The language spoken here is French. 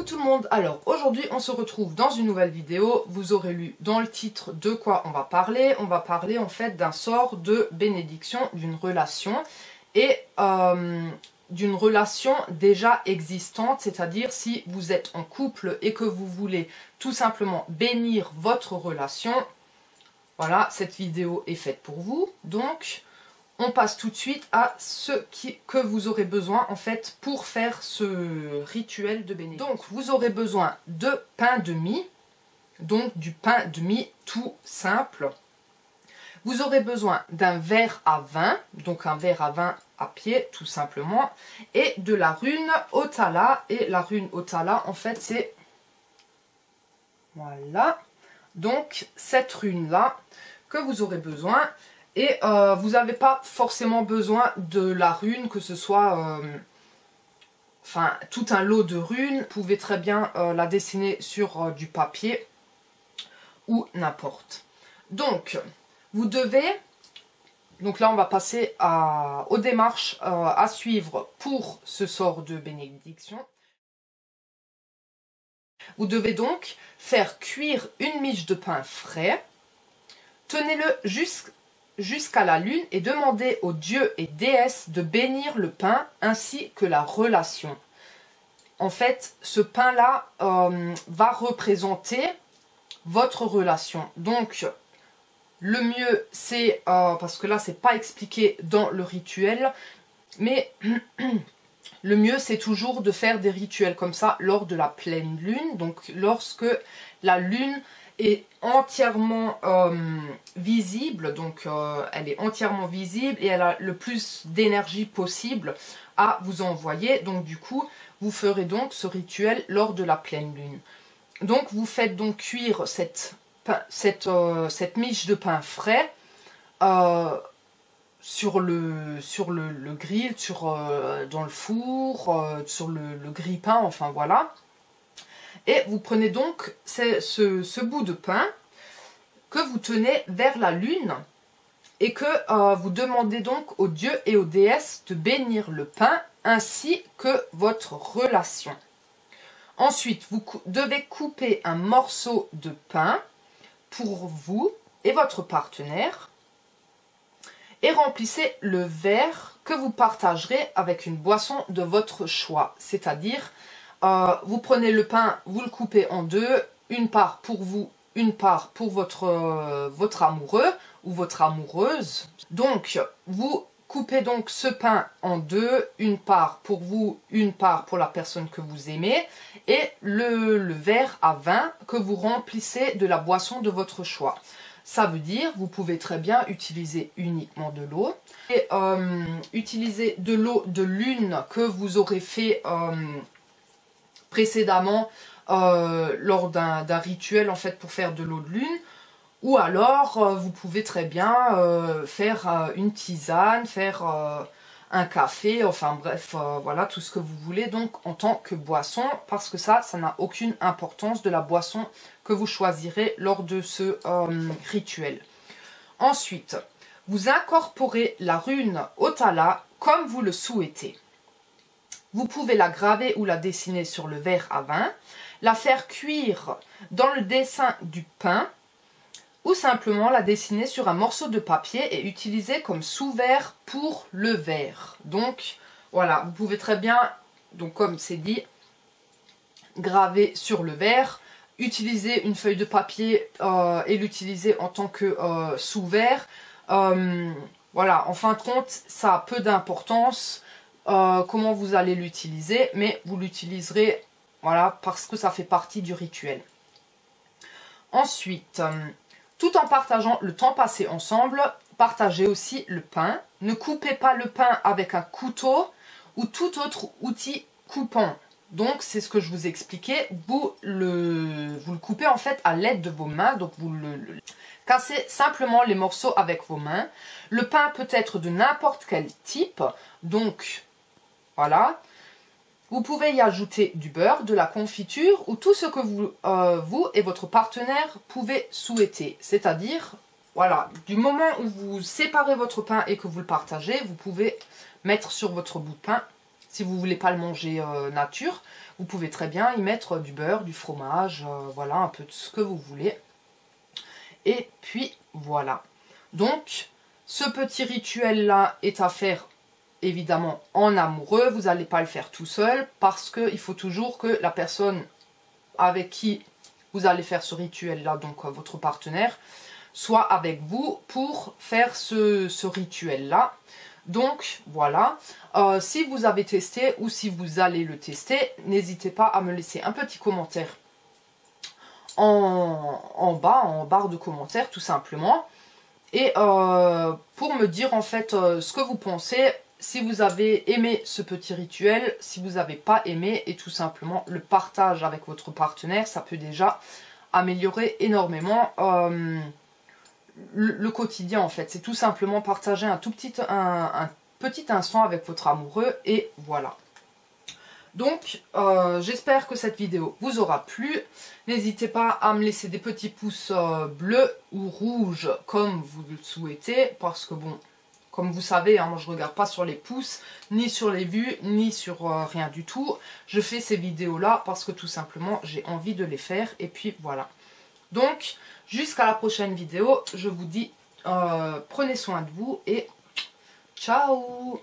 tout le monde, alors aujourd'hui on se retrouve dans une nouvelle vidéo. Vous aurez lu dans le titre de quoi on va parler. On va parler en fait d'un sort de bénédiction d'une relation et d'une relation déjà existante, c'est-à-dire si vous êtes en couple et que vous voulez tout simplement bénir votre relation, voilà, cette vidéo est faite pour vous. Donc on passe tout de suite à ce que vous aurez besoin en fait pour faire ce rituel de bénédiction. Donc vous aurez besoin de pain de mie, donc du pain de mie tout simple. Vous aurez besoin d'un verre à vin, donc un verre à vin à pied tout simplement, et de la rune Otala. Et la rune Otala en fait c'est, voilà, donc cette rune là que vous aurez besoin. Et vous n'avez pas forcément besoin de la rune, que ce soit tout un lot de runes. Vous pouvez très bien la dessiner sur du papier ou n'importe. Donc, vous devez... Donc là, on va passer aux démarches à suivre pour ce sort de bénédiction. Vous devez donc faire cuire une miche de pain frais. Tenez-le jusqu'à la lune et demandez aux dieux et déesses de bénir le pain ainsi que la relation. En fait, ce pain-là va représenter votre relation. Donc, le mieux, c'est, parce que là, c'est pas expliqué dans le rituel, mais le mieux, c'est toujours de faire des rituels comme ça lors de la pleine lune. Donc, lorsque la lune est entièrement visible, donc elle est entièrement visible et elle a le plus d'énergie possible à vous envoyer. Donc du coup, vous ferez donc ce rituel lors de la pleine lune. Donc vous faites donc cuire cette miche de pain frais sur le grill, dans le four, sur le grille-pain, enfin voilà. Et vous prenez donc ce bout de pain que vous tenez vers la lune et que vous demandez donc aux dieux et aux déesses de bénir le pain ainsi que votre relation. Ensuite, vous devez couper un morceau de pain pour vous et votre partenaire et remplissez le verre que vous partagerez avec une boisson de votre choix, c'est-à-dire vous prenez le pain, vous le coupez en deux, une part pour vous, une part pour votre amoureux ou votre amoureuse. Donc, vous coupez donc ce pain en deux, une part pour vous, une part pour la personne que vous aimez, et le verre à vin que vous remplissez de la boisson de votre choix. Ça veut dire, vous pouvez très bien utiliser uniquement de l'eau, et utiliser de l'eau de lune que vous aurez fait précédemment lors d'un rituel en fait pour faire de l'eau de lune, ou alors vous pouvez très bien faire une tisane, faire un café, enfin bref, voilà tout ce que vous voulez donc en tant que boisson, parce que ça n'a aucune importance de la boisson que vous choisirez lors de ce rituel. Ensuite, vous incorporez la rune Otala comme vous le souhaitez. Vous pouvez la graver ou la dessiner sur le verre à vin, la faire cuire dans le dessin du pain ou simplement la dessiner sur un morceau de papier et utiliser comme sous-verre pour le verre. Donc voilà, vous pouvez très bien, donc comme c'est dit, graver sur le verre, utiliser une feuille de papier et l'utiliser en tant que sous-verre. Voilà, en fin de compte, ça a peu d'importance. Comment vous allez l'utiliser, mais vous l'utiliserez, voilà, parce que ça fait partie du rituel. Ensuite, tout en partageant le temps passé ensemble, partagez aussi le pain. Ne coupez pas le pain avec un couteau ou tout autre outil coupant. Donc, c'est ce que je vous expliquais, vous le coupez en fait à l'aide de vos mains, donc vous cassez simplement les morceaux avec vos mains. Le pain peut être de n'importe quel type, donc voilà. Vous pouvez y ajouter du beurre, de la confiture ou tout ce que vous et votre partenaire pouvez souhaiter. C'est-à-dire, voilà, du moment où vous séparez votre pain et que vous le partagez, vous pouvez mettre sur votre bout de pain Si vous ne voulez pas le manger nature, vous pouvez très bien y mettre du beurre, du fromage, voilà, un peu de ce que vous voulez. Et puis voilà. Donc, ce petit rituel-là est à faire évidemment en amoureux. Vous n'allez pas le faire tout seul parce qu'il faut toujours que la personne avec qui vous allez faire ce rituel-là, donc votre partenaire, soit avec vous pour faire ce rituel-là. Donc voilà, si vous avez testé ou si vous allez le tester, n'hésitez pas à me laisser un petit commentaire en bas, en barre de commentaires tout simplement. Et pour me dire en fait ce que vous pensez, si vous avez aimé ce petit rituel, si vous n'avez pas aimé, et tout simplement le partage avec votre partenaire, ça peut déjà améliorer énormément le quotidien en fait. C'est tout simplement partager un petit instant avec votre amoureux et voilà. Donc j'espère que cette vidéo vous aura plu. N'hésitez pas à me laisser des petits pouces bleus ou rouges comme vous le souhaitez, parce que bon, comme vous savez, hein, moi je regarde pas sur les pouces, ni sur les vues, ni sur rien du tout. Je fais ces vidéos là parce que tout simplement j'ai envie de les faire et puis voilà. Donc jusqu'à la prochaine vidéo, je vous dis prenez soin de vous et ciao.